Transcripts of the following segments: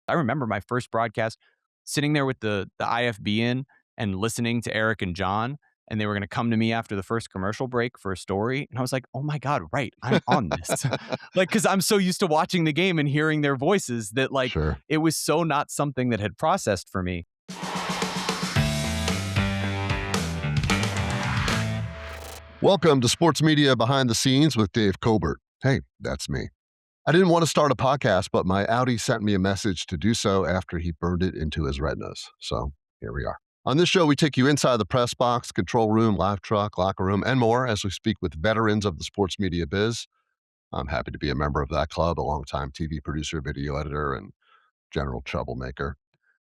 I remember my first broadcast sitting there with the IFB in and listening to Eric and John, and they were going to come to me after the first commercial break for a story. And I was like, oh my God, right. I'm on this. Like, cause I'm so used to watching the game and hearing their voices that like Sure. it was so not something that had processed for me. Welcome to Sports Media Behind the Scenes with Dave Kobert. Hey, that's me. I didn't want to start a podcast, but my Audi sent me a message to do so after he burned it into his retinas. So here we are. On this show, we take you inside the press box, control room, live truck, locker room, and more as we speak with veterans of the sports media biz. I'm happy to be a member of that club, a longtime TV producer, video editor, and general troublemaker.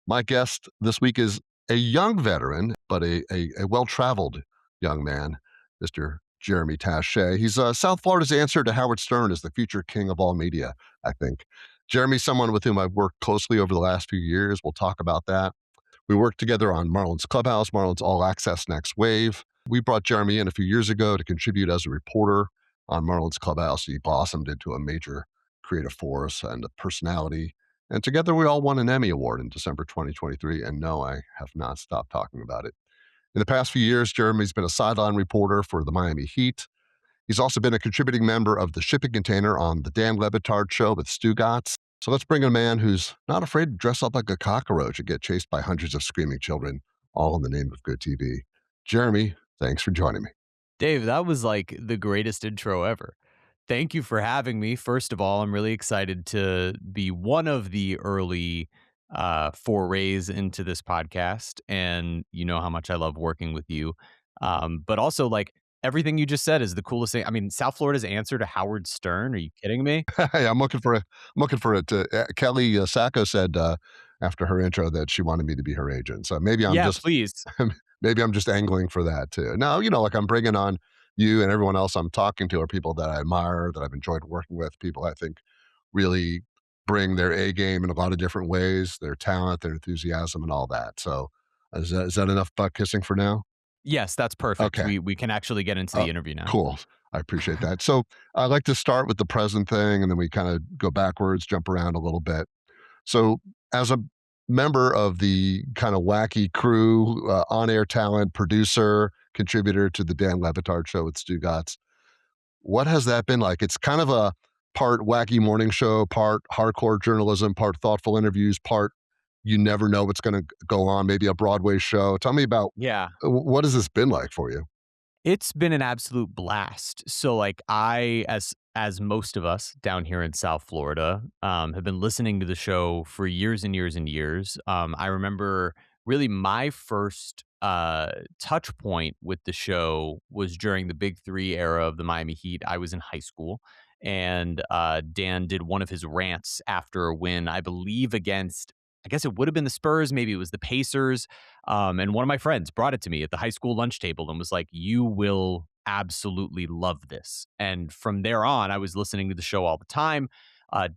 My guest this week is a young veteran, but a well-traveled young man, Mr. Jeremy Taché. He's South Florida's answer to Howard Stern as the future king of all media, I think. Jeremy's someone with whom I've worked closely over the last few years. We'll talk about that. We worked together on Marlins Clubhouse, Marlins All Access Next Wave. We brought Jeremy in a few years ago to contribute as a reporter on Marlins Clubhouse. He blossomed into a major creative force and a personality. And together we all won an Emmy Award in December 2023. And no, I have not stopped talking about it. In the past few years, Jeremy's been a sideline reporter for the Miami Heat. He's also been a contributing member of the Shipping Container on the Dan LeBatard Show with Stugotz. So let's bring in a man who's not afraid to dress up like a cockroach and get chased by hundreds of screaming children, all in the name of good TV. Jeremy, thanks for joining me. Dave, that was like the greatest intro ever. Thank you for having me. First of all, I'm really excited to be one of the early forays into this podcast. And you know how much I love working with you. But also, like, everything you just said is the coolest thing. I mean, South Florida's answer to Howard Stern. Are you kidding me? Hey, I'm looking for it. Kelly Sacco said after her intro that she wanted me to be her agent. So maybe I'm Yeah, just please. maybe I'm just angling for that too. No, like I'm bringing on you and everyone else I'm talking to are people that I admire, that I've enjoyed working with, people I think really bring their A game in a lot of different ways, their talent, their enthusiasm, and all that. So is that enough butt kissing for now? Yes, that's perfect. Okay. We can actually get into Uh, the interview now. cool. I appreciate that. So I like to start with the present thing, and then we kind of go backwards, jump around a little bit. So as a member of the kind of wacky crew, on-air talent, producer, contributor to the Dan LeBatard Show with Stugotz, what has that been like? It's kind of a part wacky morning show, part hardcore journalism, part thoughtful interviews, part you never know what's going to go on, maybe a Broadway show. Tell me about Yeah. what has this been like for you? It's been an absolute blast. So, like, I, as most of us down here in South Florida, have been listening to the show for years and years and years. I remember really my first touch point with the show was during the Big Three era of the Miami Heat. I was in high school, and Dan did one of his rants after a win, I believe, against. I guess it would have been the Spurs, maybe it was the Pacers, and one of my friends brought it to me at the high school lunch table and was like, "You will absolutely love this." And from there on, I was listening to the show all the time.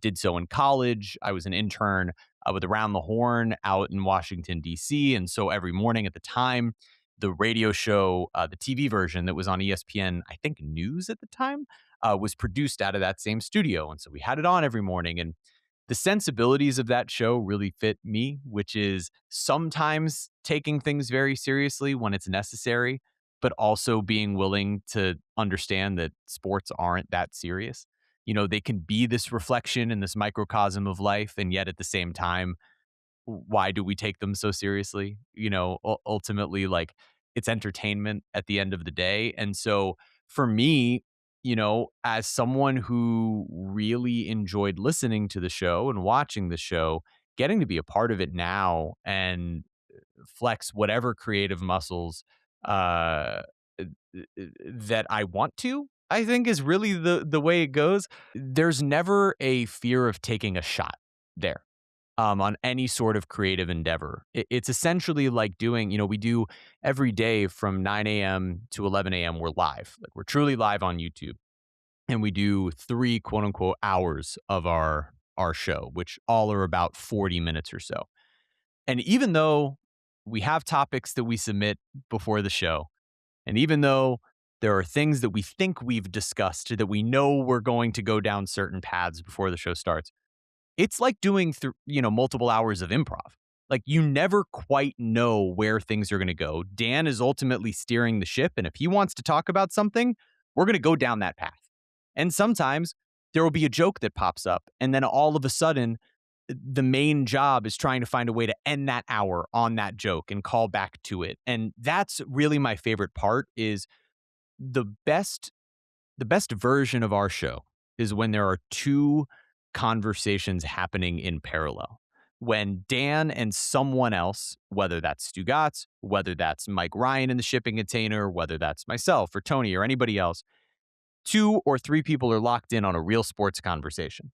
Did so in college. I was an intern with Around the Horn out in Washington, D.C. And so every morning at the time, the radio show, the TV version that was on ESPN, I think News at the time, was produced out of that same studio. And so we had it on every morning. And the sensibilities of that show really fit me, which is sometimes taking things very seriously when it's necessary, but also being willing to understand that sports aren't that serious. You know, they can be this reflection in this microcosm of life. And yet at the same time, why do we take them so seriously? You know, ultimately, like, it's entertainment at the end of the day. And so for me, you know, as someone who really enjoyed listening to the show and watching the show, getting to be a part of it now and flex whatever creative muscles uh, that I want to, I think is really the way it goes. There's never a fear of taking a shot there on any sort of creative endeavor. It's essentially like doing, you know, we do every day from 9 a.m. to 11 a.m. We're live. Like, we're truly live on YouTube. And we do 3 quote unquote hours of our show, which all are about 40 minutes or so. And even though we have topics that we submit before the show, and even though there are things that we think we've discussed that we know we're going to go down certain paths before the show starts, it's like doing multiple hours of improv. Like you never quite know where things are going to go. Dan is ultimately steering the ship, and if he wants to talk about something, we're going to go down that path. And sometimes there will be a joke that pops up, and then all of a sudden, the main job is trying to find a way to end that hour on that joke and call back to it. And that's really my favorite part is the best the best version of our show is when there are two conversations happening in parallel. When Dan and someone else, whether that's Stugotz, whether that's Mike Ryan in the shipping container, whether that's myself or Tony or anybody else, two or three people are locked in on a real sports conversation.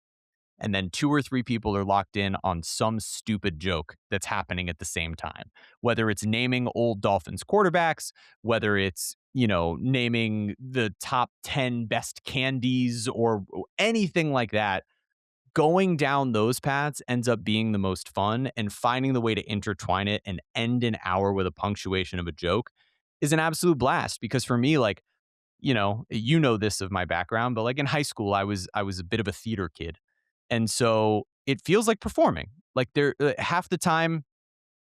And then two or three people are locked in on some stupid joke that's happening at the same time. Whether it's naming old Dolphins quarterbacks, whether it's, naming the top 10 best candies or anything like that, going down those paths ends up being the most fun, and finding the way to intertwine it and end an hour with a punctuation of a joke is an absolute blast. Because for me, like, this of my background, but like in high school, I was a bit of a theater kid. And so it feels like performing. Like there half the time,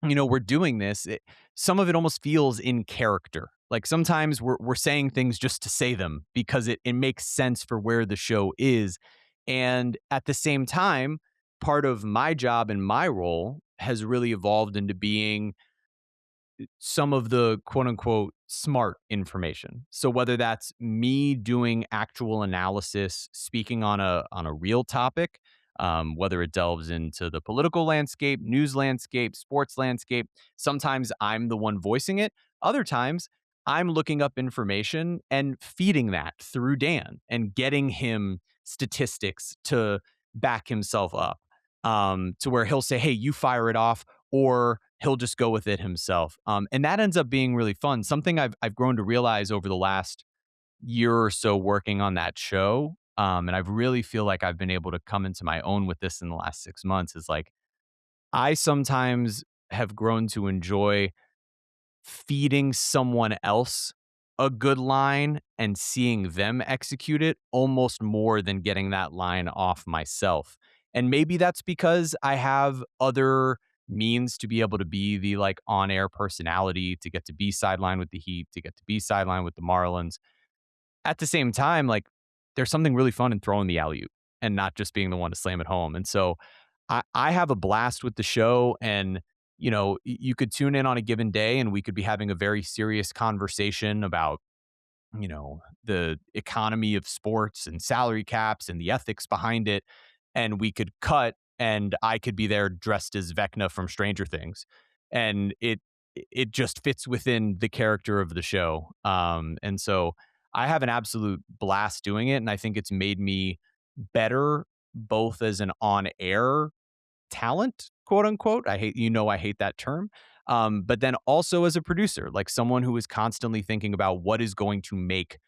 we're doing this, some of it almost feels in character. Like sometimes we're saying things just to say them because it makes sense for where the show is. And at the same time, part of my job and my role has really evolved into being some of the quote unquote smart information. So whether that's me doing actual analysis, speaking on a real topic, whether it delves into the political landscape, news landscape, sports landscape, sometimes I'm the one voicing it. Other times I'm looking up information and feeding that through Dan and getting him statistics to back himself up. To where he'll say, "Hey, you fire it off," or he'll just go with it himself. And that ends up being really fun. Something I've grown to realize over the last year or so working on that show, and I really feel like I've been able to come into my own with this in the last 6 months, is like I sometimes have grown to enjoy feeding someone else a good line and seeing them execute it almost more than getting that line off myself. And maybe that's because I have other means to be able to be the like on air personality, to get to be sideline with the Heat, to get to be sideline with the Marlins. At the same time, like there's something really fun in throwing the alley oop and not just being the one to slam it home. And so I have a blast with the show. And, you could tune in on a given day and we could be having a very serious conversation about, the economy of sports and salary caps and the ethics behind it. And we could cut and I could be there dressed as Vecna from Stranger Things. And it just fits within the character of the show. And so I have an absolute blast doing it. And I think it's made me better both as an on air talent, quote unquote. I hate that term. But then also as a producer, like someone who is constantly thinking about what is going to make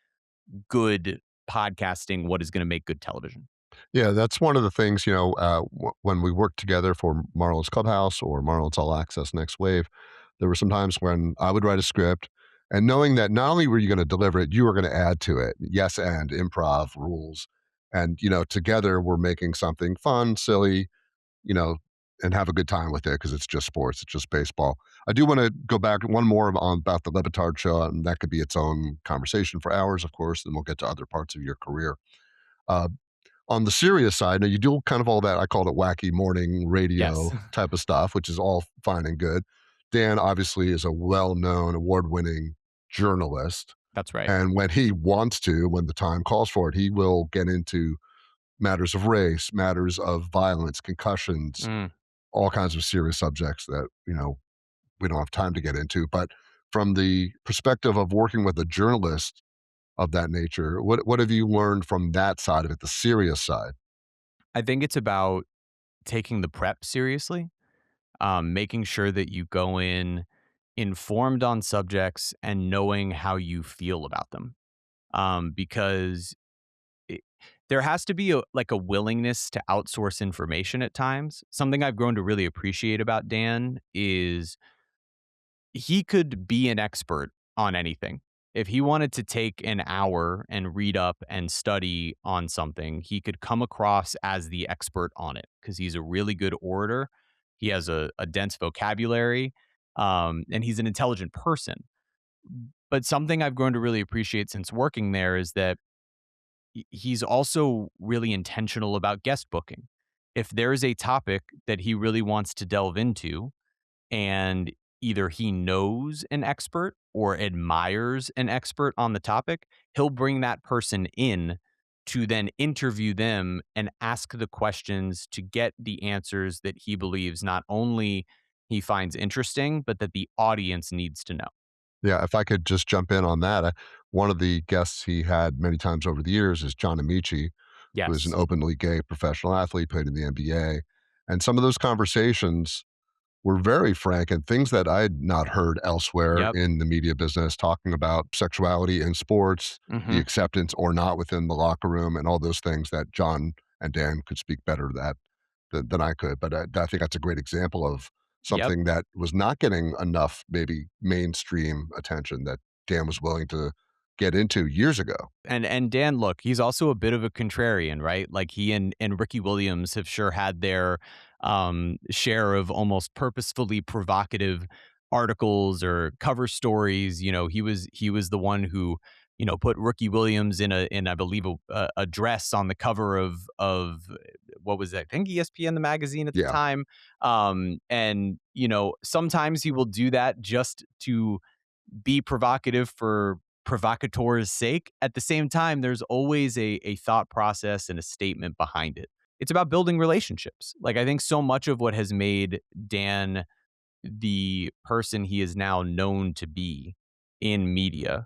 good podcasting, what is going to make good television. Yeah, that's one of the things, when we worked together for Marlins Clubhouse or Marlins All Access Next Wave, there were some times when I would write a script and knowing that not only were you going to deliver it, you were going to add to it. Yes, and improv rules. And, together we're making something fun, silly, you know, and have a good time with it because it's just sports, it's just baseball. I do want to go back one more on about the LeBatard show, and that could be its own conversation for hours, of course, and we'll get to other parts of your career. Uh, on the serious side, now you do kind of all that, I called it wacky morning Yes, radio type of stuff, which is all fine and good. Dan obviously is a well-known, award-winning journalist, that's right. and when he wants to, when the time calls for it, he will get into matters of race, matters of violence, concussions, Mm. all kinds of serious subjects that, we don't have time to get into. But from the perspective of working with a journalist of that nature, what have you learned from that side of it, the serious side? I think it's about taking the prep seriously, making sure that you go in informed on subjects and knowing how you feel about them. Because it, there has to be a willingness to outsource information at times. Something I've grown to really appreciate about Dan is he could be an expert on anything. If he wanted to take an hour and read up and study on something, he could come across as the expert on it because he's a really good orator. He has a dense vocabulary, and he's an intelligent person. But something I've grown to really appreciate since working there is that he's also really intentional about guest booking. If there is a topic that he really wants to delve into, and either he knows an expert or admires an expert on the topic, he'll bring that person in to then interview them and ask the questions to get the answers that he believes not only he finds interesting, but that the audience needs to know. Yeah, if I could just jump in on that, one of the guests he had many times over the years is John Amici, who is an Yes. openly gay professional athlete, played in the NBA. And some of those conversations were very frank and things that I'd not heard elsewhere Yep. in the media business, talking about sexuality in sports, the Mhm. acceptance or not within the locker room, and all those things that John and Dan could speak better to that than I could. But I think that's a great example of Yep. something that was not getting enough maybe mainstream attention that Dan was willing to get into years ago. And Dan, look, he's also a bit of a contrarian, right? Like he and Ricky Williams have sure had their share of almost purposefully provocative articles or cover stories. You know, he was the one who put Ricky Williams in I believe a dress on the cover of what was that? I think ESPN the magazine at the Yeah. time. And sometimes he will do that just to be provocative for provocateur's sake. At the same time, there's always a thought process and a statement behind it. It's about building relationships. Like I think so much of what has made Dan the person he is now known to be in media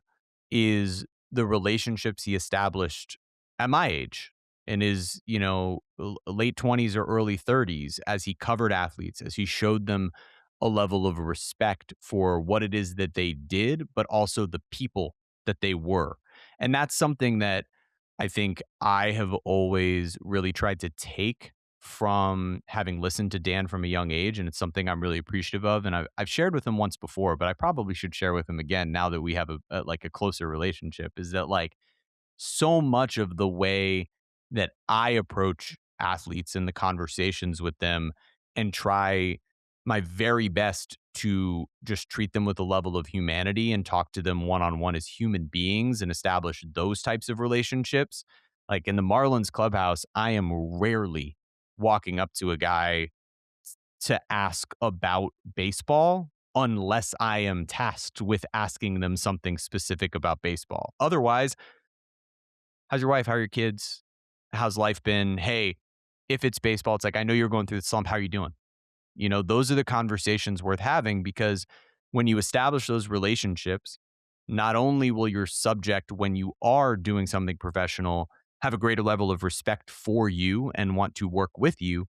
is the relationships he established at my age and his, late 20s or early 30s as he covered athletes, as he showed them a level of respect for what it is that they did, but also the people that they were. And that's something that I think I have always really tried to take from having listened to Dan from a young age, and it's something I'm really appreciative of. And I've shared with him once before, but I probably should share with him again now that we have like a closer relationship. Is that like so much of the way that I approach athletes and the conversations with them and try my very best to just treat them with a level of humanity and talk to them one on one as human beings and establish those types of relationships. Like in the Marlins clubhouse, I am rarely walking up to a guy to ask about baseball unless I am tasked with asking them something specific about baseball. Otherwise, how's your wife? How are your kids? How's life been? Hey, if it's baseball, it's like, I know you're going through the slump. How are you doing? Those are the conversations worth having because when you establish those relationships, not only will your subject, when you are doing something professional, have a greater level of respect for you and want to work with you,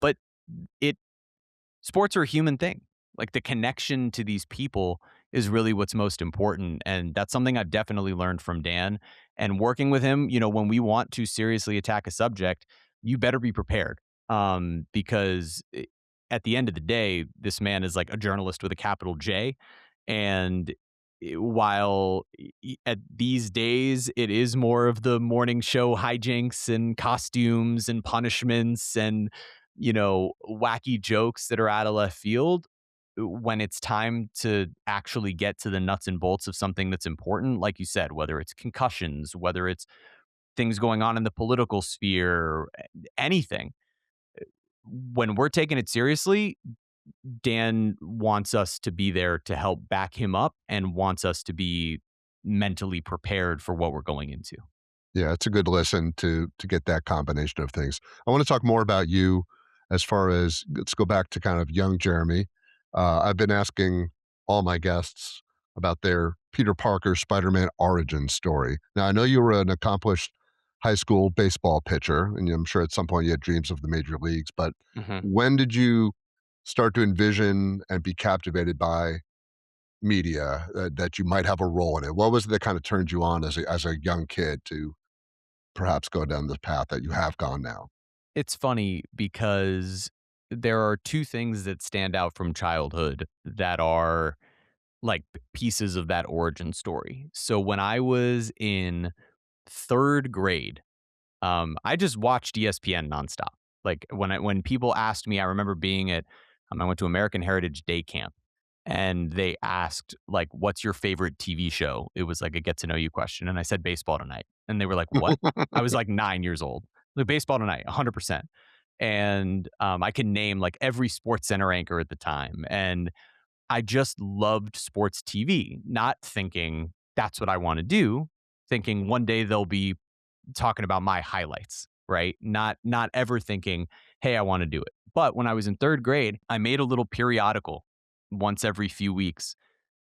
but it sports are a human thing. Like the connection to these people is really what's most important. And that's something I've definitely learned from Dan. And working with him, when we want to seriously attack a subject, you better be prepared. Because at the end of the day, this man is like a journalist with a capital J. And while at these days it is more of the morning show hijinks and costumes and punishments and wacky jokes that are out of left field. When it's time to actually get to the nuts and bolts of something that's important, like you said, whether it's concussions, whether it's things going on in the political sphere, anything, when we're taking it seriously, Dan wants us to be there to help back him up and wants us to be mentally prepared for what we're going into. Yeah, it's a good listen to get that combination of things. I want to talk more about you as far as let's go back to kind of young Jeremy. I've been asking all my guests about their Peter Parker Spider-Man origin story. Now, I know you were an accomplished high school baseball pitcher, and I'm sure at some point you had dreams of the major leagues, but Mhm. when did you start to envision and be captivated by media, that you might have a role in it? What was it that kind of turned you on as a young kid to perhaps go down the path that you have gone now? It's funny because there are two things that stand out from childhood that are like pieces of that origin story. So when I was in 3rd grade, I just watched ESPN nonstop. Like when people asked me, I remember being at I went to American Heritage Day Camp, and they asked like, "What's your favorite TV show?" It was like a get to know you question, and I said Baseball Tonight, and they were like, "What?" I was like 9 years old. Like Baseball Tonight, 100%. And I can name like every Sports Center anchor at the time, and I just loved sports TV, not thinking that's what I want to do, thinking one day they'll be talking about my highlights, right? Not ever thinking, "Hey, I want to do it." But when I was in 3rd grade, I made a little periodical once every few weeks,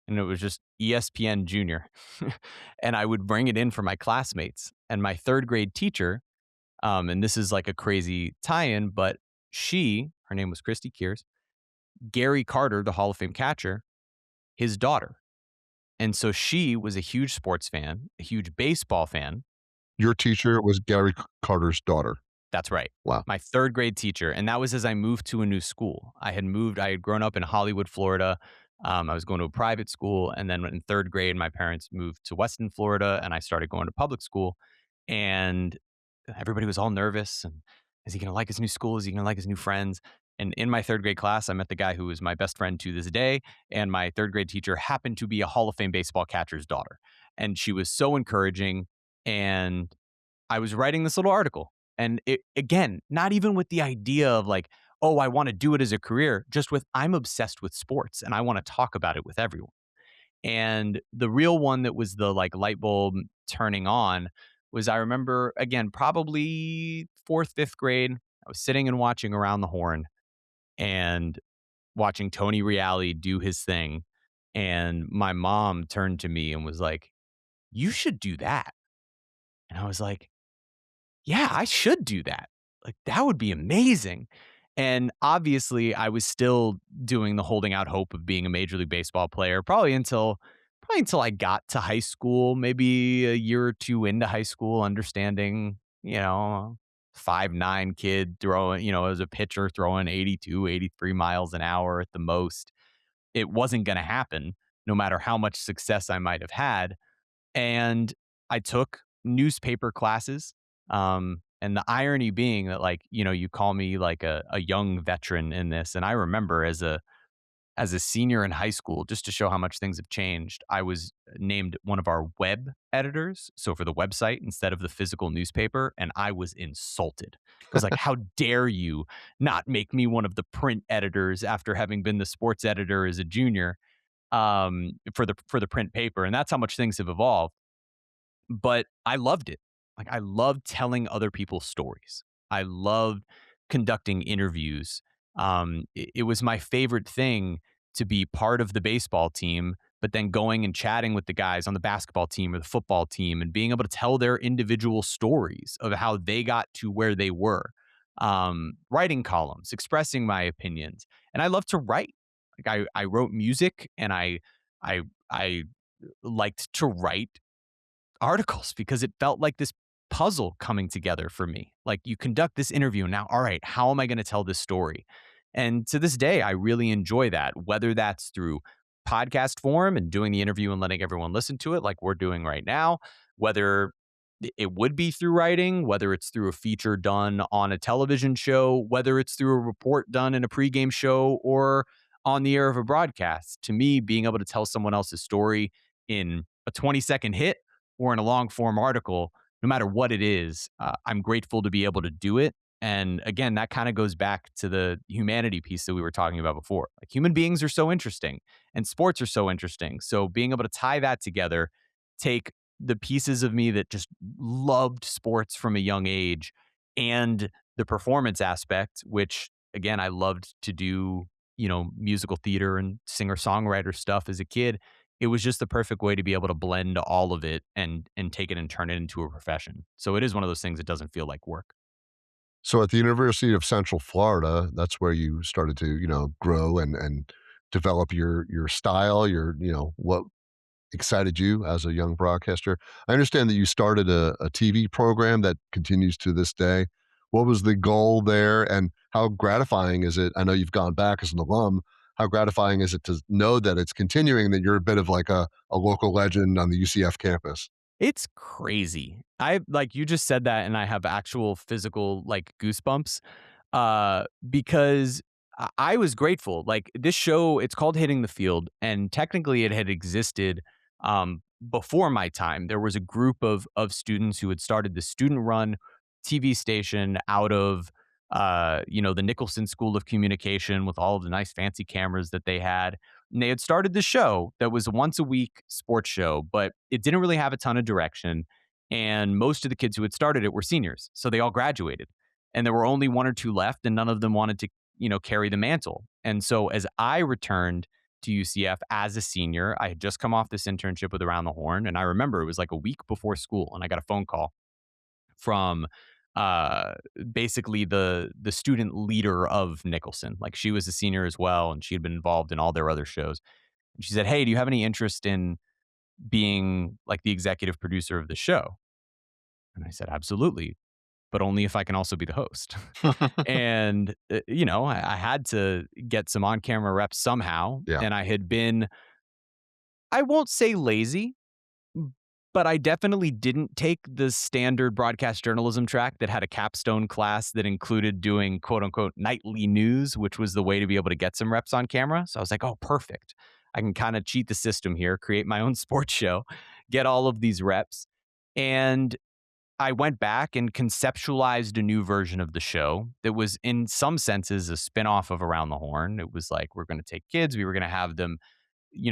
and it was just ESPN Junior. And I would bring it in for my classmates. And my 3rd grade teacher, and this is like a crazy tie-in, but her name was Christy Kears, Gary Carter, the Hall of Fame catcher, his daughter. And so she was a huge sports fan, a huge baseball fan. Your teacher was Gary Carter's daughter. That's right. Wow. My 3rd grade teacher, and that was as I moved to a new school. I had grown up in Hollywood, Florida. I was going to a private school, and then in 3rd grade, my parents moved to Weston, Florida, and I started going to public school. And everybody was all nervous, and is he gonna like his new school? Is he gonna like his new friends? And in my 3rd grade class, I met the guy who is my best friend to this day, and my 3rd grade teacher happened to be a Hall of Fame baseball catcher's daughter. And she was so encouraging, and I was writing this little article, and it again, not even with the idea of like, "Oh, I wanna do it as a career," just with, "I'm obsessed with sports, and I wanna talk about it with everyone." And the real one that was the, like, light bulb turning on was I remember, again, probably 4th, 5th grade, I was sitting and watching Around the Horn and watching Tony Reali do his thing, and my mom turned to me and was like, "You should do that." And I was like, yeah, I should do that. Like, that would be amazing. And obviously, I was still doing the holding out hope of being a Major League Baseball player probably until I got to high school, maybe a year or 2 into high school, understanding, 5'9" kid throwing, as a pitcher throwing 82, 83 miles an hour at the most. It wasn't gonna happen no matter how much success I might have had. And I took newspaper classes. And the irony being that, like, you call me like a young veteran in this. And I remember as a senior in high school, just to show how much things have changed, I was named one of our web editors. So for the website instead of the physical newspaper. And I was insulted because, like, how dare you not make me one of the print editors after having been the sports editor as a junior, for the print paper. And that's how much things have evolved. But I loved it. Like, I loved telling other people's stories. I loved conducting interviews. It was my favorite thing to be part of the baseball team, but then going and chatting with the guys on the basketball team or the football team and being able to tell their individual stories of how they got to where they were. Writing columns, expressing my opinions. And I love to write. Like, I wrote music, and I liked to write articles because it felt like this puzzle coming together for me. Like, you conduct this interview, and now, all right, how am I going to tell this story? And to this day, I really enjoy that, whether that's through podcast form and doing the interview and letting everyone listen to it like we're doing right now, whether it would be through writing, whether it's through a feature done on a television show, whether it's through a report done in a pregame show or on the air of a broadcast. To me, being able to tell someone else's story in a 20-second hit or in a long form article, no matter what it is, I'm grateful to be able to do it. And again, that kind of goes back to the humanity piece that we were talking about before. Like, human beings are so interesting and sports are so interesting. So being able to tie that together, take the pieces of me that just loved sports from a young age and the performance aspect, which again, I loved to do, musical theater and singer songwriter stuff as a kid. It was just the perfect way to be able to blend all of it and take it and turn it into a profession. So it is one of those things that doesn't feel like work. So at the University of Central Florida, that's where you started to, grow and develop your style, what excited you as a young broadcaster. I understand that you started a TV program that continues to this day. What was the goal there, and how gratifying is it? I know you've gone back as an alum. how gratifying is it to know that it's continuing, that you're a bit of like a local legend on the UCF campus? It's crazy. I like you just said that and I have actual physical like goosebumps because I was grateful. Like this show, it's called Hitting the Field, and technically it had existed before my time. There was a group of students who had started the student run TV station out of the Nicholson School of Communication with all of the nice fancy cameras that they had. And they had started the show that was a once a week sports show, but it didn't really have a ton of direction. And most of the kids who had started it were seniors. So they all graduated. And there were only one or two left, and none of them wanted to, carry the mantle. And so as I returned to UCF as a senior, I had just come off this internship with Around the Horn. And I remember it was like a week before school, and I got a phone call from uh basically the student leader of Nicholson. Like she was a senior as well, and she had been involved in all their other shows. And she said, "Hey, do you have any interest in being like the executive producer of the show?" And I said, "Absolutely, but only if I can also be the host." And I had to get some on-camera reps somehow, Yeah. and I had been, I won't say lazy, but I definitely didn't take the standard broadcast journalism track that had a capstone class that included doing quote unquote nightly news, which was the way to be able to get some reps on camera. So I was like, oh, perfect. I can kind of cheat the system here, create my own sports show, get all of these reps. And I went back and conceptualized a new version of the show that was, in some senses, a spinoff of Around the Horn. It was like, we're going to take kids, we were going to have them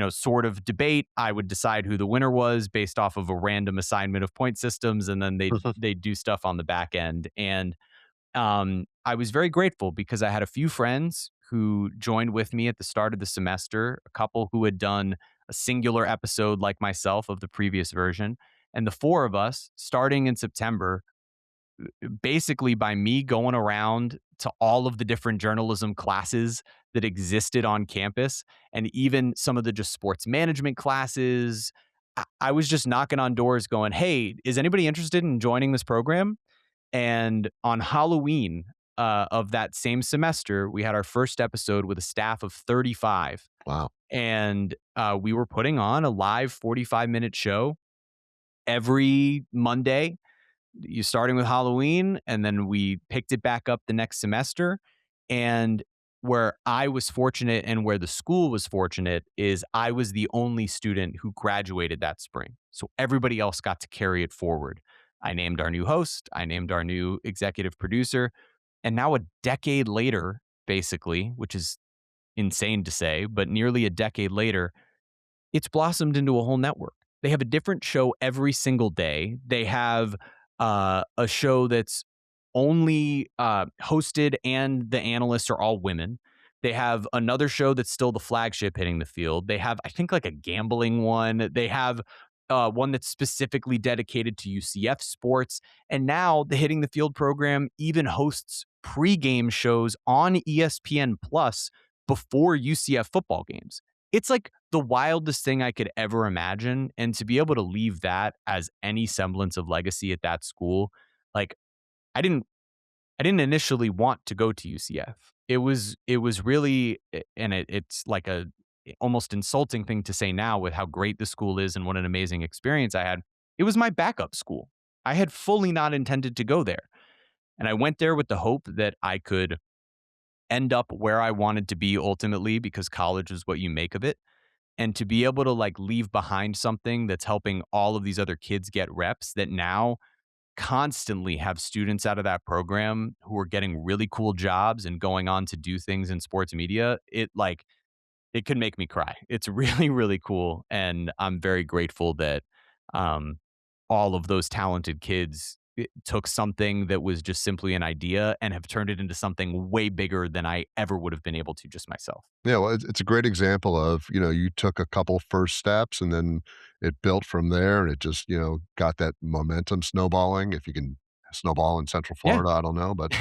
sort of debate. I would decide who the winner was based off of a random assignment of point systems, and then they do stuff on the back end. And I was very grateful because I had a few friends who joined with me at the start of the semester, a couple who had done a singular episode like myself of the previous version. And the four of us, starting in September, basically by me going around to all of the different journalism classes that existed on campus and even some of the just sports management classes. I was just knocking on doors going, "Hey, is anybody interested in joining this program?" And on Halloween of that same semester, we had our first episode with a staff of 35. Wow. And we were putting on a live 45-minute show every Monday, you starting with Halloween, and then we picked it back up the next semester. And where I was fortunate and where the school was fortunate is I was the only student who graduated that spring. So everybody else got to carry it forward. I named our new host, I named our new executive producer, and now a decade later, basically, which is insane to say, but nearly a decade later, it's blossomed into a whole network. They have a different show every single day. They have a show that's only hosted and the analysts are all women. They have another show that's still the flagship Hitting the Field. They have, I think, like a gambling one. They have one that's specifically dedicated to UCF sports. And now the Hitting the Field program even hosts pregame shows on ESPN Plus before UCF football games. It's like the wildest thing I could ever imagine. And to be able to leave that as any semblance of legacy at that school, like I didn't I didn't initially want to go to UCF. It was really and it's like a almost insulting thing to say now with how great the school is and what an amazing experience I had. It was my backup school. I had fully not intended to go there. And I went there with the hope that I could end up where I wanted to be ultimately because college is what you make of it. And to be able to like leave behind something that's helping all of these other kids get reps that now constantly have students out of that program who are getting really cool jobs and going on to do things in sports media, it could make me cry. It's really, really cool. And I'm very grateful that um, all of those talented kids took something that was just simply an idea and have turned it into something way bigger than I ever would have been able to just myself. Yeah, well, it's a great example of, you took a couple first steps and then it built from there and it just, got that momentum snowballing. If you can snowball in Central Yeah. Florida, I don't know, but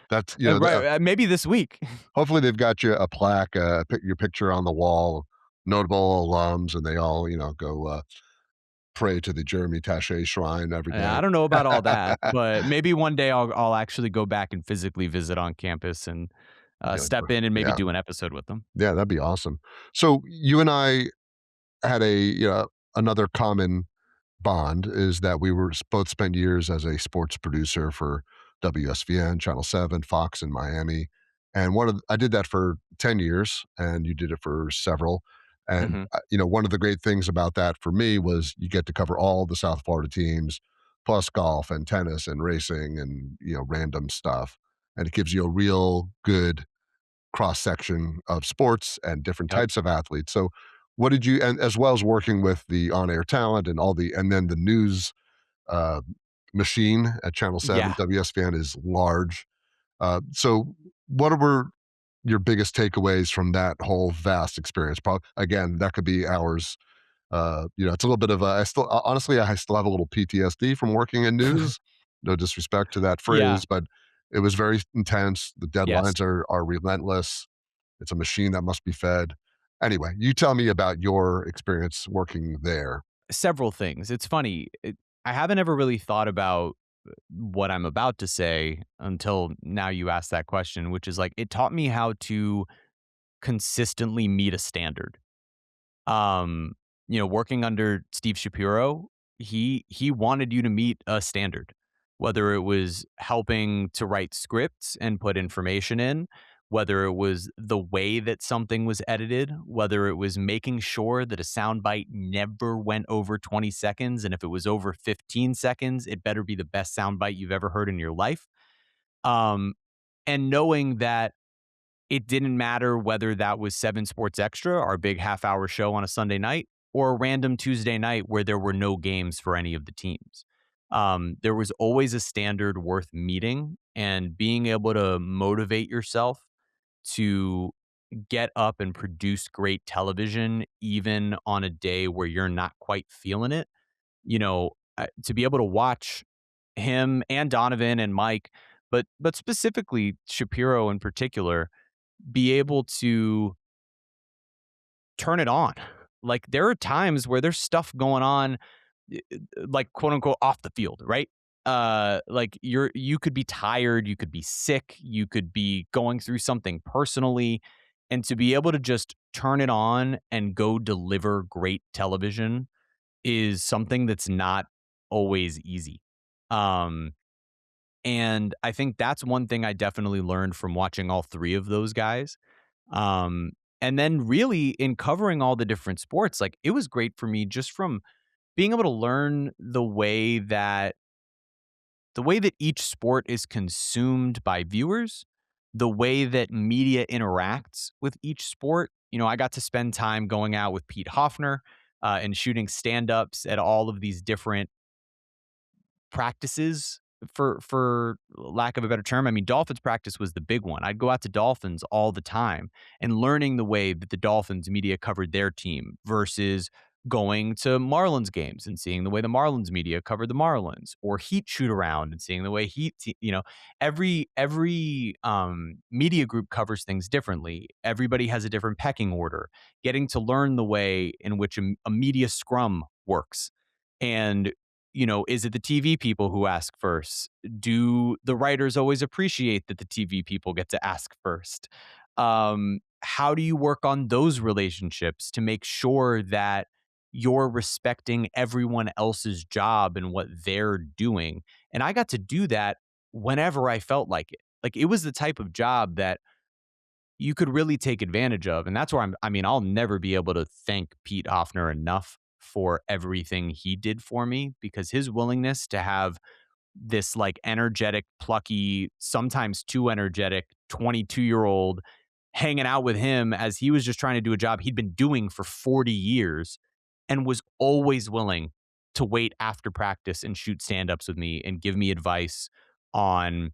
that's, Right. Maybe this week. hopefully they've got you a plaque, your picture on the wall, notable alums, and they all, go pray to the Jeremy Taché shrine every I day. don't know about all that, but maybe one day I'll actually go back and physically visit on campus and step in and maybe Yeah, do an episode with them. yeah, that'd be awesome. So you and I had another common bond is that we were both spent years as a sports producer for WSVN, Channel 7, Fox in Miami. And I did that for 10 years and you did it for several. And, Hmm. one of the great things about that for me was you get to cover all the South Florida teams, plus golf and tennis and racing and, random stuff. And it gives you a real good cross section of sports and different Yep. types of athletes. So, what did you, and as well as working with the on air talent and and then the news uh, machine at Channel 7, Yeah. WSVN is large. So, what were your biggest takeaways from that whole vast experience? Probably, again, that could be hours. It's a little bit of honestly, I still have a little PTSD from working in news. No disrespect to that Yeah. phrase, but it was very intense. The Yes. deadlines are relentless. It's a machine that must be fed. Anyway, you tell me about your experience working there. Several things. It's funny. I haven't ever really thought about what I'm about to say until now you asked that question, which is like it taught me how to consistently meet a standard. Um, working under Steve Shapiro, he wanted you to meet a standard, whether it was helping to write scripts and put information in, whether it was the way that something was edited, whether it was making sure that a soundbite never went over 20 seconds, and if it was over 15 seconds, it better be the best soundbite you've ever heard in your life. Um, and knowing that it didn't matter whether that was 7 Sports Extra, our big half-hour show on a Sunday night, or a random Tuesday night where there were no games for any of the teams. There was always a standard worth meeting, and being able to motivate yourself to get up and produce great television even on a day where you're not quite feeling it, to be able to watch him and Donovan and Mike, but specifically Shapiro in particular, be able to turn it on. Like there are times where there's stuff going on, like quote unquote off the field, right? Like you could be tired, you could be sick, you could be going through something personally, and to be able to just turn it on and go deliver great television is something that's not always easy. Um, and I think that's one thing I definitely learned from watching all three of those guys. Um, and then really in covering all the different sports, like it was great for me just from being able to learn the way that each sport is consumed by viewers, the way that media interacts with each sport. I got to spend time going out with Pete Hoffner and shooting stand-ups at all of these different practices, for lack of a better term. I mean, Dolphins practice was the big one. I'd go out to Dolphins all the time and learning the way that the Dolphins media covered their team versus going to Marlins games and seeing the way the Marlins media covered the Marlins, or Heat shoot around and seeing the way every media group covers things differently. Everybody has a different pecking order. Getting to learn the way in which a media scrum works. And is it the TV people who ask first? Do the writers always appreciate that the TV people get to ask first? How do you work on those relationships to make sure that you're respecting everyone else's job and what they're doing? And I got to do that whenever I felt like it. Like it was the type of job that you could really take advantage of. And that's where I'll never be able to thank Pete Hoffner enough for everything he did for me, because his willingness to have this like energetic, plucky, sometimes too energetic 22-year-old hanging out with him as he was just trying to do a job he'd been doing for 40 years and was always willing to wait after practice and shoot stand-ups with me and give me advice on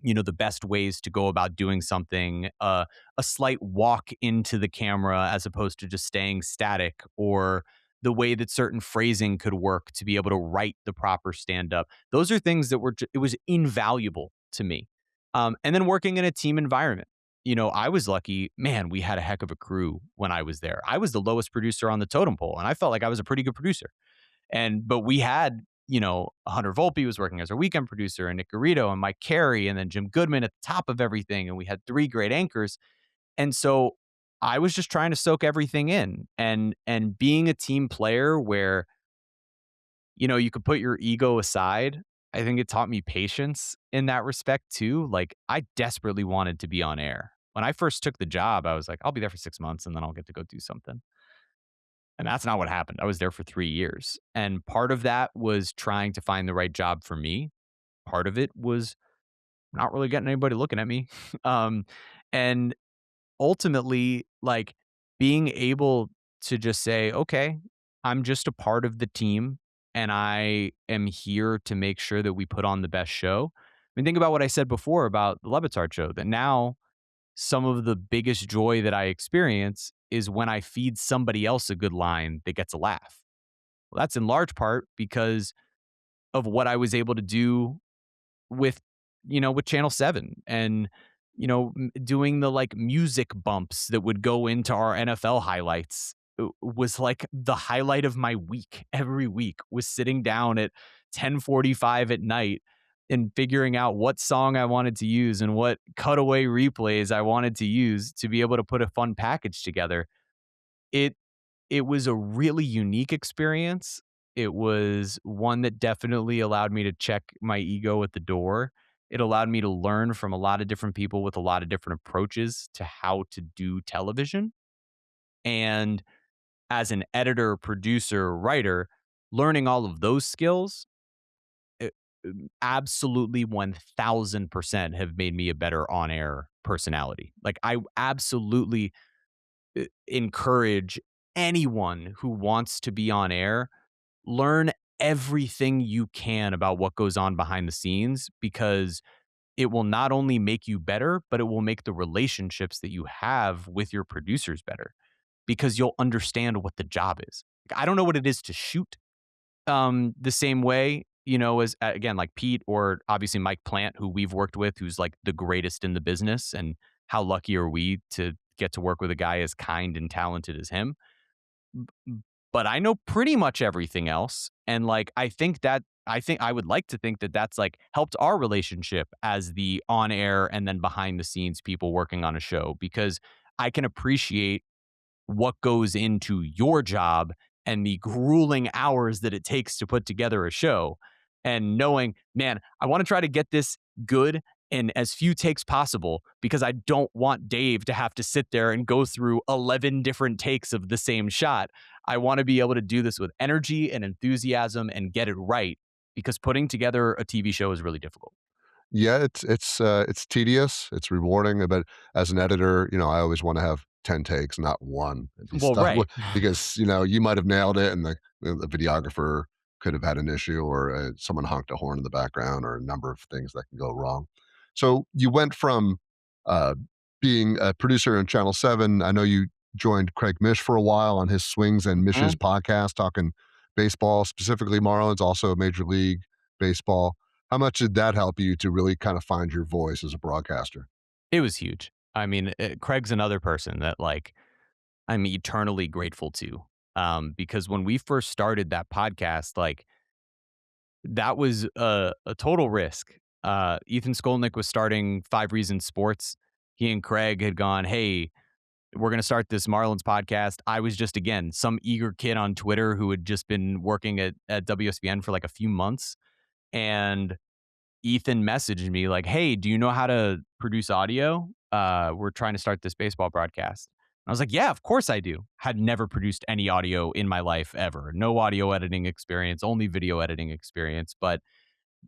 the best ways to go about doing something, a slight walk into the camera as opposed to just staying static, or the way that certain phrasing could work to be able to write the proper stand up. Those are things that it was invaluable to me. And then working in a team environment. I was lucky, man, we had a heck of a crew when I was there. I was the lowest producer on the totem pole, and I felt like I was a pretty good producer. But we had Hunter Volpe was working as our weekend producer, and Nick Garrido and Mike Carey, and then Jim Goodman at the top of everything. And we had three great anchors. And so I was just trying to soak everything in, and being a team player where, you could put your ego aside. I think it taught me patience in that respect too. Like, I desperately wanted to be on air. When I first took the job, I was like, I'll be there for 6 months and then I'll get to go do something. And that's not what happened. I was there for 3 years. And part of that was trying to find the right job for me. Part of it was not really getting anybody looking at me. um, and ultimately, like, being able to just say, okay, I'm just a part of the team and I am here to make sure that we put on the best show. I mean, think about what I said before about the LeBatard Show, that now some of the biggest joy that I experience is when I feed somebody else a good line that gets a laugh. Well, that's in large part because of what I was able to do with with Channel 7, and doing the like music bumps that would go into our NFL highlights. Was like the highlight of my week. Every week was sitting down at 10:45 at night and figuring out what song I wanted to use and what cutaway replays I wanted to use to be able to put a fun package together. It it was a really unique experience. It was one that definitely allowed me to check my ego at the door. It allowed me to learn from a lot of different people with a lot of different approaches to how to do television. And as an editor, producer, writer, learning all of those skills, eh, absolutely 1000% have made me a better on air personality. Like, I absolutely encourage anyone who wants to be on air, learn everything you can about what goes on behind the scenes, because it will not only make you better, but it will make the relationships that you have with your producers better, because you'll understand what the job is. Like, I don't know what it is to shoot the same way, as again, like Pete or obviously Mike Plant, who we've worked with, who's like the greatest in the business. And how lucky are we to get to work with a guy as kind and talented as him? But I know pretty much everything else. And like, I think I would like to think that that's like helped our relationship as the on air and then behind the scenes people working on a show, because I can appreciate what goes into your job and the grueling hours that it takes to put together a show, and knowing, man, I want to try to get this good in as few takes possible, because I don't want Dave to have to sit there and go through 11 different takes of the same shot. I want to be able to do this with energy and enthusiasm and get it right, because putting together a TV show is really difficult. Yeah, it's tedious, it's rewarding, but as an editor, I always wanna have 10 takes, not 1, and be Well, stuck right. with because, you might have nailed it and the videographer could have had an issue or, someone honked a horn in the background or a number of things that can go wrong. So, you went from, uh, being a producer on Channel 7. I know you joined Craig Mish for a while on his Swings and Mishes Mhm. podcast talking baseball, specifically Marlins, also Major League Baseball. How much did that help you to really kind of find your voice as a broadcaster? It was huge. I mean, Craig's another person that like I'm eternally grateful to. Because when we first started that podcast, like, that was a total risk. Ethan Skolnick was starting Five Reasons Sports. He and Craig had gone, hey, we're going to start this Marlins podcast. I was just, again, some eager kid on Twitter who had just been working at WSVN for like a few months. And Ethan messaged me like, "Hey, do you know how to produce audio? We're trying to start this baseball broadcast." I was like, "Yeah, of course I do." Had never produced any audio in my life ever. No audio editing experience, only video editing experience. But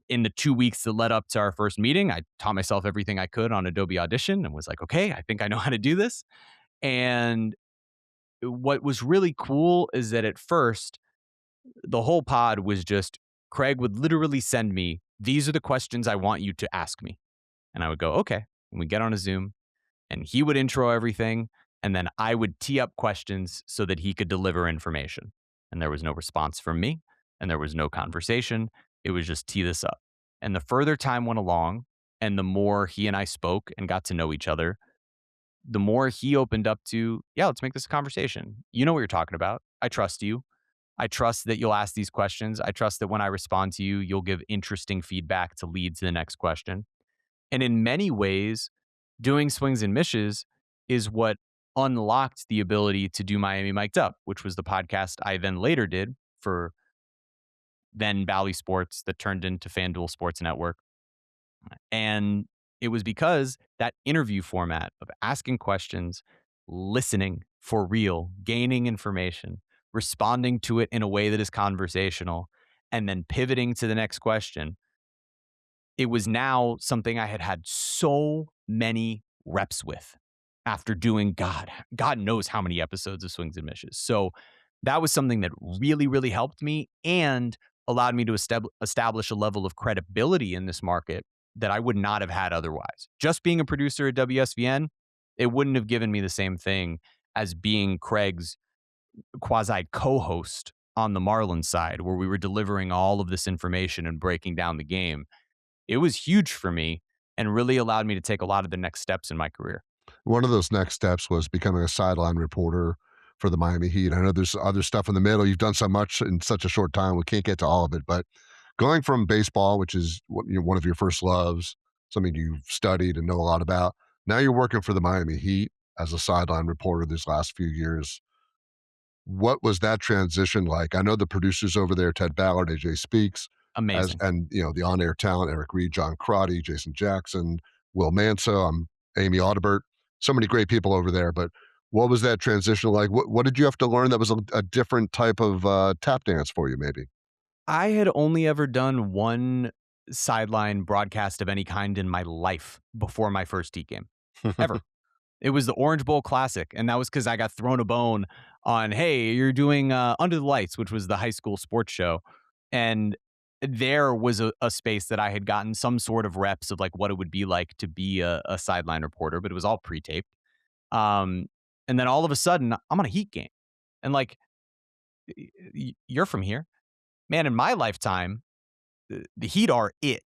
in the 2 weeks that led up to our first meeting, I taught myself everything I could on Adobe Audition and was like, "Okay, I think I know how to do this." And what was really cool is that at first, the whole pod was just Craig would literally send me, "These are the questions I want you to ask me." And I would go, okay. And we get on a Zoom and he would intro everything. And then I would tee up questions so that he could deliver information. And there was no response from me and there was no conversation. It was just tee this up. And the further time went along and the more he and I spoke and got to know each other, the more he opened up to, yeah, let's make this a conversation. You know what you're talking about. I trust you. I trust that you'll ask these questions. I trust that when I respond to you, you'll give interesting feedback to lead to the next question. And in many ways, doing Swings and Mishes is what unlocked the ability to do Miami Mic'd Up, which was the podcast I then later did for then Bally Sports that turned into FanDuel Sports Network. And it was because that interview format of asking questions, listening for real, gaining information, responding to it in a way that is conversational, and then pivoting to the next question. It was now something I had had so many reps with after doing God knows how many episodes of Swings and Mishes. So that was something that really, really helped me and allowed me to establish a level of credibility in this market that I would not have had otherwise. Just being a producer at WSVN, it wouldn't have given me the same thing as being Craig's quasi co-host on the Marlins side, where we were delivering all of this information and breaking down the game. It was huge for me and really allowed me to take a lot of the next steps in my career. One of those next steps was becoming a sideline reporter for the Miami Heat. I know there's other stuff in the middle. You've done so much in such a short time. We can't get to all of it, but going from baseball, which is one of your first loves, something you've studied and know a lot about, now you're working for the Miami Heat as a sideline reporter these last few years. What was that transition like? I know the producers over there, Ted Ballard, AJ Speaks, as Amazing. and the on-air talent, Eric Reed, John Crotty, Jason Jackson, Will Manso, Amy Audibert, so many great people over there. But what was that transition like? What did you have to learn that was a different type of tap dance for you, maybe? I had only ever done one sideline broadcast of any kind in my life before my first Heat game, ever. It was the Orange Bowl Classic, and that was because I got thrown a bone on, "Hey, you're doing, Under the Lights," which was the high school sports show, and there was a space that I had gotten some sort of reps of, like, what it would be like to be a sideline reporter, but it was all pre-taped. Um, and then all of a sudden, I'm on a Heat game, and, like, you're from here. Man, in my lifetime, the Heat are it.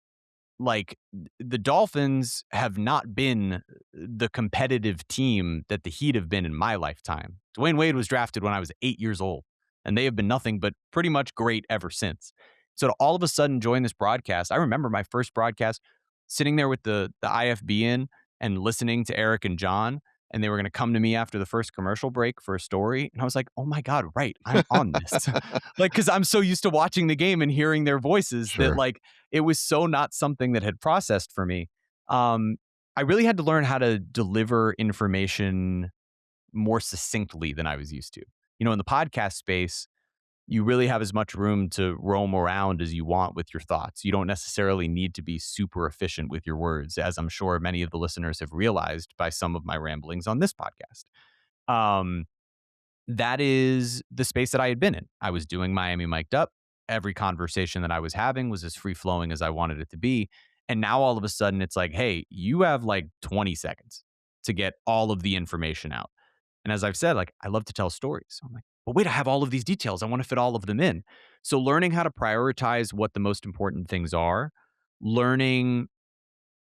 Like, the Dolphins have not been the competitive team that the Heat have been in my lifetime. Dwayne Wade was drafted when I was 8 years old, and they have been nothing but pretty much great ever since. So to all of a sudden join this broadcast, I remember my first broadcast sitting there with the IFB in and listening to Eric and John, and they were going to come to me after the first commercial break for a story. And I was like, oh my God, right, I'm on this. Like, because I'm so used to watching the game and hearing their voices that, Sure. like, it was so not something that had processed for me. Um, I really had to learn how to deliver information more succinctly than I was used to. In the podcast space, you really have as much room to roam around as you want with your thoughts. You don't necessarily need to be super efficient with your words, as I'm sure many of the listeners have realized by some of my ramblings on this podcast. Um, that is the space that I had been in. I was doing Miami Mic'd Up. Every conversation that I was having was as free flowing as I wanted it to be. And now all of a sudden it's like, hey, you have like 20 seconds to get all of the information out. And as I've said, like, I love to tell stories. So I'm like, but wait, I have all of these details. I want to fit all of them in. So learning how to prioritize what the most important things are, learning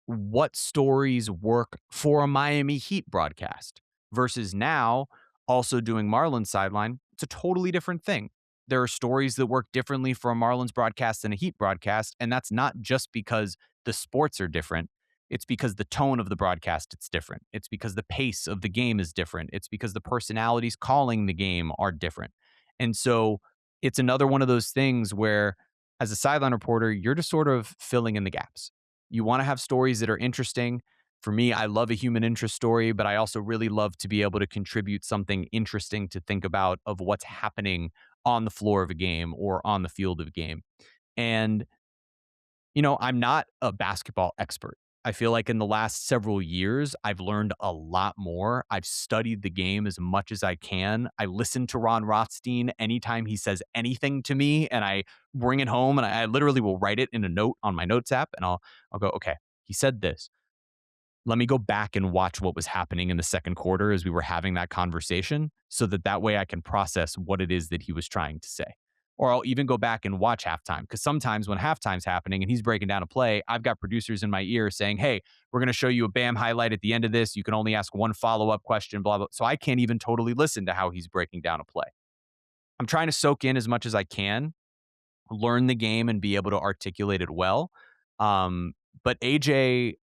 what stories work for a Miami Heat broadcast versus now also doing Marlins sideline. It's a totally different thing. There are stories that work differently for a Marlins broadcast than a Heat broadcast. And that's not just because the sports are different. It's because the tone of the broadcast it's different. It's because the pace of the game is different. It's because the personalities calling the game are different. And so it's another one of those things where as a sideline reporter, you're just sort of filling in the gaps. You want to have stories that are interesting. For me, I love a human interest story, but I also really love to be able to contribute something interesting to think about of what's happening on the floor of a game or on the field of a game. And I'm not a basketball expert. I feel like in the last several years, I've learned a lot more. I've studied the game as much as I can. I listen to Ron Rothstein anytime he says anything to me, and I bring it home and I literally will write it in a note on my notes app, and I'll go, okay, he said this. Let me go back and watch what was happening in the second quarter as we were having that conversation so that way I can process what it is that he was trying to say. Or I'll even go back and watch halftime because sometimes when halftime's happening and he's breaking down a play, I've got producers in my ear saying, hey, we're going to show you a BAM highlight at the end of this. You can only ask one follow-up question, blah, blah. So I can't even totally listen to how he's breaking down a play. I'm trying to soak in as much as I can, learn the game and be able to articulate it well. Um, but AJ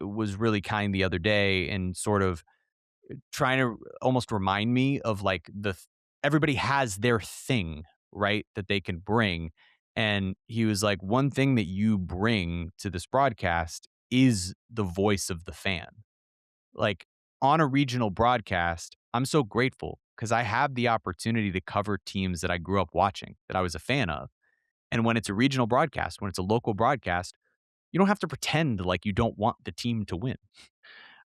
was really kind the other day and sort of trying to almost remind me of like everybody has their thing, right? That they can bring. And he was like, one thing that you bring to this broadcast is the voice of the fan. Like on a regional broadcast, I'm so grateful because I have the opportunity to cover teams that I grew up watching, that I was a fan of. And when it's a regional broadcast, when it's a local broadcast, you don't have to pretend like you don't want the team to win.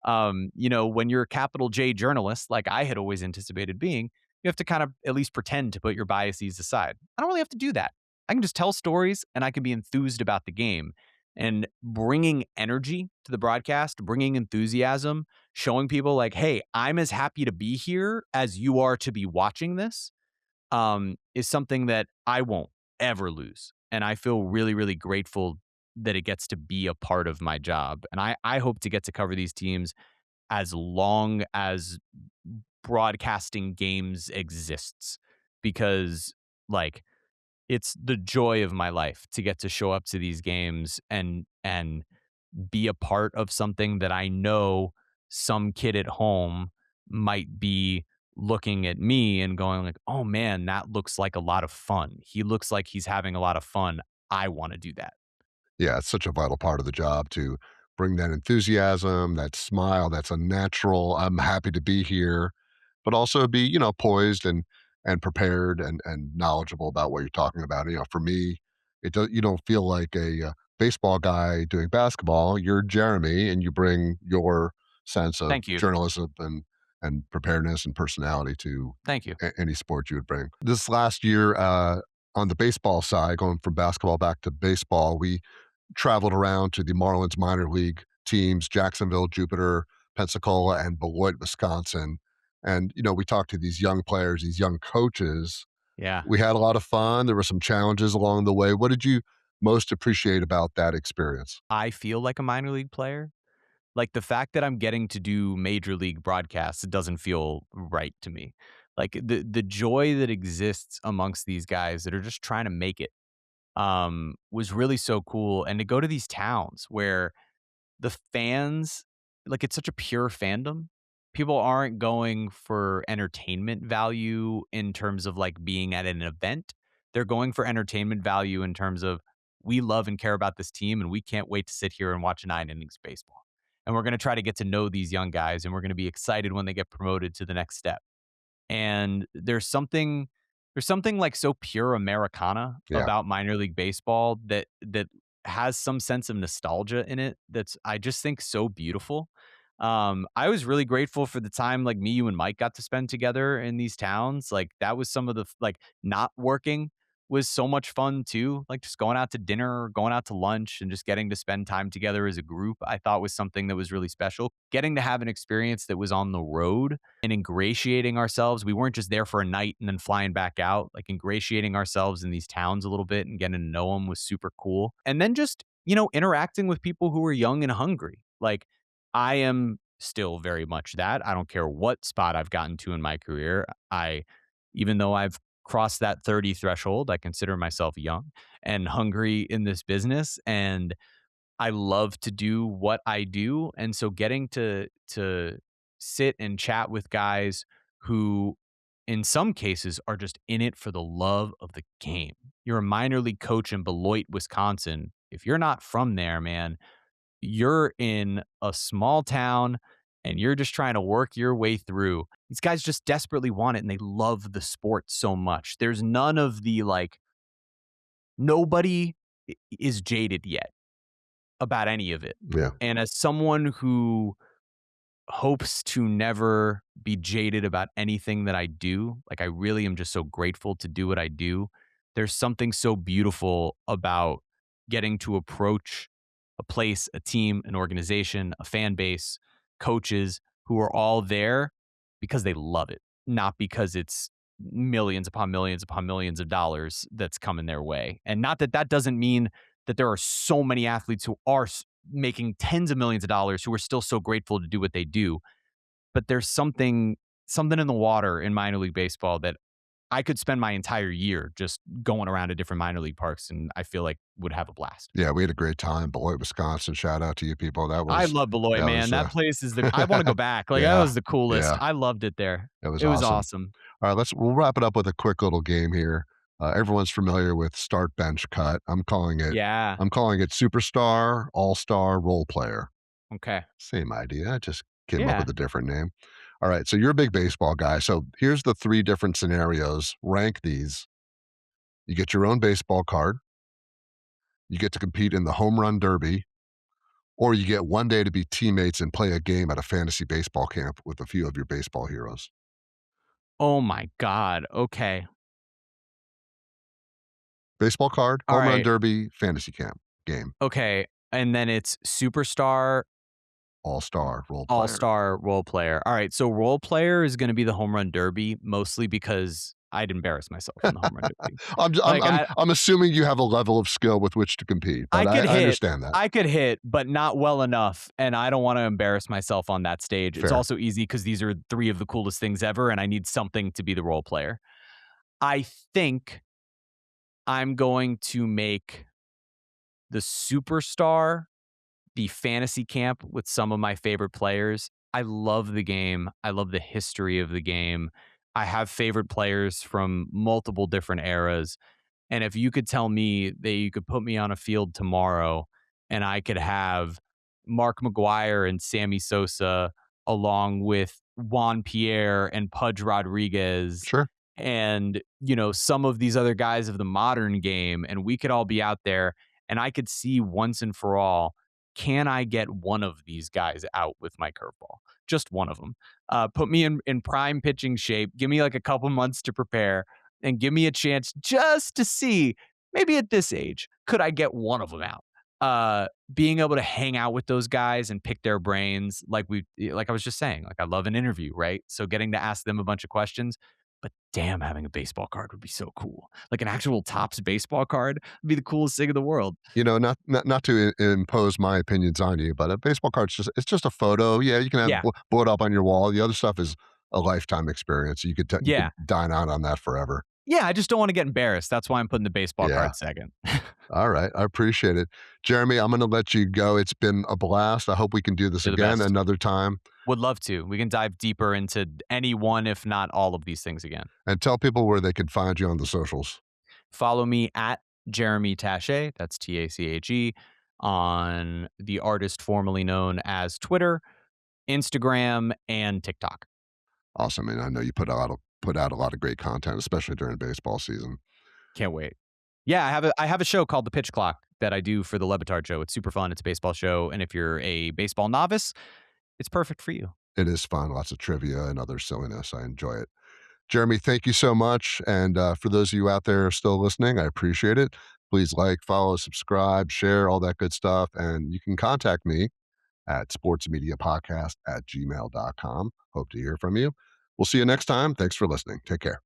When you're a capital J journalist, like I had always anticipated being, you have to kind of at least pretend to put your biases aside. I don't really have to do that. I can just tell stories and I can be enthused about the game. And bringing energy to the broadcast, bringing enthusiasm, showing people like, hey, I'm as happy to be here as you are to be watching this, is something that I won't ever lose. And I feel really, really grateful that it gets to be a part of my job. And I hope to get to cover these teams as long as broadcasting games exists because like it's the joy of my life to get to show up to these games and be a part of something that I know some kid at home might be looking at me and going like, "Oh man, that looks like a lot of fun. He looks like he's having a lot of fun. I want to do that." Yeah, it's such a vital part of the job to bring that enthusiasm, that smile, that's a natural, "I'm happy to be here," but also be, poised and prepared and knowledgeable about what you're talking about. For me, you don't feel like a baseball guy doing basketball. You're Jeremy, and you bring your sense of Thank you. journalism and preparedness and personality to Thank you. any sport you would bring. This last year, on the baseball side, going from basketball back to baseball, we traveled around to the Marlins minor league teams, Jacksonville, Jupiter, Pensacola, and Beloit, Wisconsin. And, we talked to these young players, these young coaches. Yeah. We had a lot of fun. There were some challenges along the way. What did you most appreciate about that experience? I feel like a minor league player. Like the fact that I'm getting to do major league broadcasts, it doesn't feel right to me. Like the joy that exists amongst these guys that are just trying to make it was really so cool. And to go to these towns where the fans, like it's such a pure fandom. People aren't going for entertainment value in terms of like being at an event. They're going for entertainment value in terms of we love and care about this team and we can't wait to sit here and watch 9 innings baseball. And we're going to try to get to know these young guys and we're going to be excited when they get promoted to the next step. And there's something like so pure Americana Yeah. about minor league baseball that has some sense of nostalgia in it that's I just think so beautiful. I was really grateful for the time like me, you, and Mike got to spend together in these towns. Like that was some of the like not working was so much fun too. Like just going out to dinner, or going out to lunch, and just getting to spend time together as a group. I thought was something that was really special. Getting to have an experience that was on the road and ingratiating ourselves. We weren't just there for a night and then flying back out. Like ingratiating ourselves in these towns a little bit and getting to know them was super cool. And then just, interacting with people who are young and hungry. Like I am still very much that. I don't care what spot I've gotten to in my career. Even though I've crossed that 30 threshold, I consider myself young and hungry in this business. And I love to do what I do, and so getting to sit and chat with guys who, in some cases, are just in it for the love of the game. You're a minor league coach in Beloit, Wisconsin. If you're not from there, man, you're in a small town and you're just trying to work your way through. These guys just desperately want it and they love the sport so much. There's none of the like, nobody is jaded yet about any of it. Yeah. And as someone who hopes to never be jaded about anything that I do, like I really am just so grateful to do what I do. There's something so beautiful about getting to approach a place, a team, an organization, a fan base, coaches who are all there because they love it, not because it's millions upon millions upon millions of dollars that's coming their way. And not that that doesn't mean that there are so many athletes who are making tens of millions of dollars who are still so grateful to do what they do. But there's something in the water in minor league baseball that I could spend my entire year just going around to different minor league parks, and I feel like would have a blast. Yeah, we had a great time. Beloit, Wisconsin. Shout out to you people. I love Beloit, That was man. That place is the I wanna go back. Like, that yeah, was the coolest. yeah, I loved it there. it was It was awesome. awesome. All right, we'll wrap it up with a quick little game here. Everyone's familiar with start bench cut. Yeah. I'm calling it superstar, all-star, role player. Okay. Same idea. I just came up with Yeah. a different name. All right, so you're a big baseball guy. So here's the three different scenarios. Rank these. You get your own baseball card. You get to compete in the home run derby, or you get one day to be teammates and play a game at a fantasy baseball camp with a few of your baseball heroes. Oh my god. Okay. Baseball card, home run Alright. derby, fantasy camp game, Okay. And then it's superstar, all-star role player. all-star, role player. Alright, so role player is gonna be the home run derby, mostly because I'd embarrass myself in the home run derby. Like, I'm assuming you have a level of skill with which to compete, but I could I hit. understand that. I could hit, but not well enough, and I don't wanna embarrass myself on that stage. It's Fair. also easy because these are 3 of the coolest things ever, and I need something to be the role player. I think I'm going to make the superstar the fantasy camp with some of my favorite players. I love the game. I love the history of the game. I have favorite players from multiple different eras. And if you could tell me that you could put me on a field tomorrow and I could have Mark McGuire and Sammy Sosa along with Juan Pierre and Pudge Rodriguez Sure. and, you know, some of these other guys of the modern game, and we could all be out there and I could see once and for all, can I get one of these guys out with my curveball? Just one of them. Put me in prime pitching shape. Give me like a couple months to prepare and give me a chance just to see, maybe at this age, could I get one of them out? Being able to hang out with those guys and pick their brains, like I was just saying, like I love an interview, right? So getting to ask them a bunch of questions. But damn, having a baseball card would be so cool. Like an actual Topps baseball card would be the coolest thing in the world. You know, not to impose my opinions on you, but a baseball card's it's just a photo. Yeah, you can have Yeah. blow it up on your wall. The other stuff is a lifetime experience. You Yeah. could dine out on that forever. Yeah. I just don't want to get embarrassed. That's why I'm putting the baseball Yeah. card second. All right. I appreciate it. Jeremy, I'm going to let you go. It's been a blast. I hope we can do this You're the again best. another time. Would love to. We can dive deeper into any one, if not all of these things again. And tell people where they can find you on the socials. Follow me at Jeremy Taché, that's Tache, on the artist formerly known as Twitter, Instagram, and TikTok. Awesome. And I know you put out a lot of great content, especially during baseball season. Can't wait. Yeah, I have a show called The Pitch Clock that I do for the LeBatard Show. It's super fun. It's a baseball show, and if you're a baseball novice, it's perfect for you. It is fun, lots of trivia and other silliness. I enjoy it. Jeremy, thank you so much. And for those of you out there still listening, I appreciate it. Please like, follow, subscribe, share, all that good stuff. And you can contact me at sportsmediapodcast@gmail.com. Hope to hear from you. We'll see you next time. Thanks for listening. Take care.